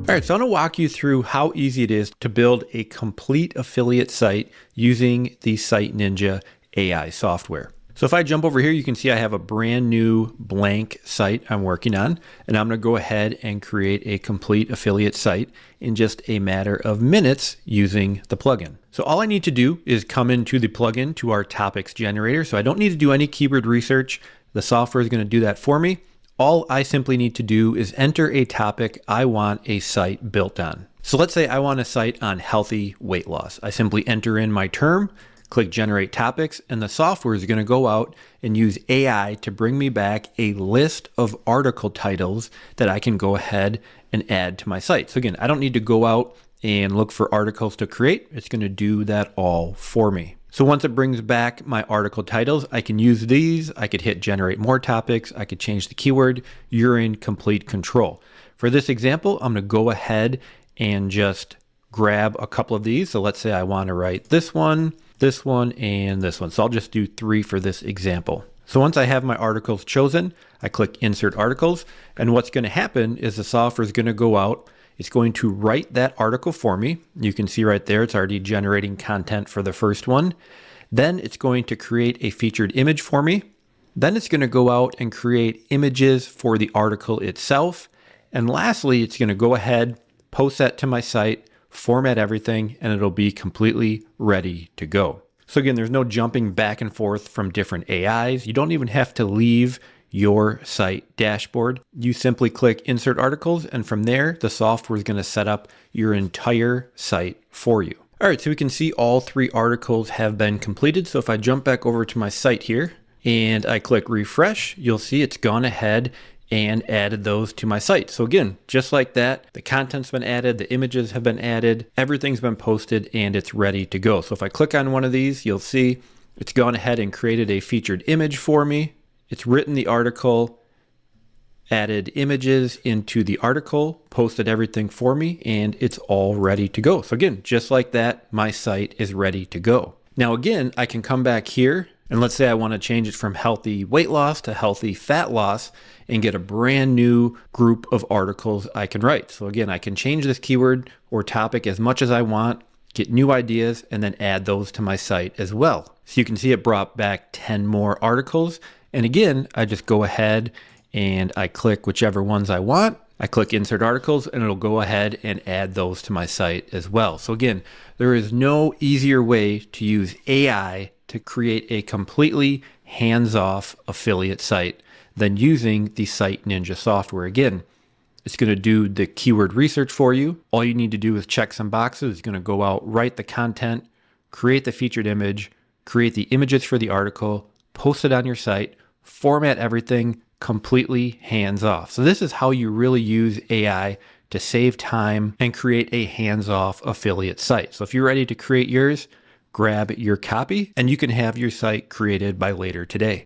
All right, so I'm gonna walk you through how easy it is to build a complete affiliate site using the SiteNinja AI software. So if I jump over here, you can see I have a brand new blank site I'm working on, and I'm gonna go ahead and create a complete affiliate site in just a matter of minutes using the plugin. So all I need to do is come into the plugin to our topics generator. So I don't need to do any keyword research. The software is gonna do that for me. All I simply need to do is enter a topic I want a site built on. So let's say I want a site on healthy weight loss. I simply enter in my term, click generate topics, and the software is going to go out and use AI to bring me back a list of article titles that I can go ahead and add to my site. So again, I don't need to go out and look for articles to create. It's going to do that all for me. So once it brings back my article titles, I can use these. I could hit generate more topics. I could change the keyword. You're in complete control. For this example, I'm going to go ahead and just grab a couple of these. So let's say I want to write this one, and this one. So I'll just do 3 for this example. So once I have my articles chosen, I click insert articles. And what's going to happen is the software is going to go out. It's going to write that article for me. You can see right there, it's already generating content for the first one. Then it's going to create a featured image for me. Then it's going to go out and create images for the article itself. And lastly, it's going to go ahead, post that to my site, format everything, and it'll be completely ready to go. So again, there's no jumping back and forth from different AIs. You don't even have to leave your site dashboard. You simply click insert articles, and from there, the software is going to set up your entire site for you. All right, so we can see all 3 articles have been completed. So if I jump back over to my site here and I click refresh, you'll see it's gone ahead and added those to my site. So again, just like that, the content's been added, the images have been added, everything's been posted, and it's ready to go. So if I click on one of these, you'll see it's gone ahead and created a featured image for me. It's written the article, added images into the article, posted everything for me, and it's all ready to go. So again, just like that, my site is ready to go. Now again, I can come back here, and let's say I want to change it from healthy weight loss to healthy fat loss and get a brand new group of articles I can write. So again, I can change this keyword or topic as much as I want, get new ideas, and then add those to my site as well. So you can see it brought back 10 more articles. And again, I just go ahead and I click whichever ones I want. I click insert articles, and it'll go ahead and add those to my site as well. So again, there is no easier way to use AI to create a completely hands-off affiliate site than using the SiteNinja software. Again, it's going to do the keyword research for you. All you need to do is check some boxes. It's going to go out, write the content, create the featured image, create the images for the article, post it on your site, format everything, completely hands-off. So this is how you really use AI to save time and create a hands-off affiliate site. So if you're ready to create yours, grab your copy and you can have your site created by later today.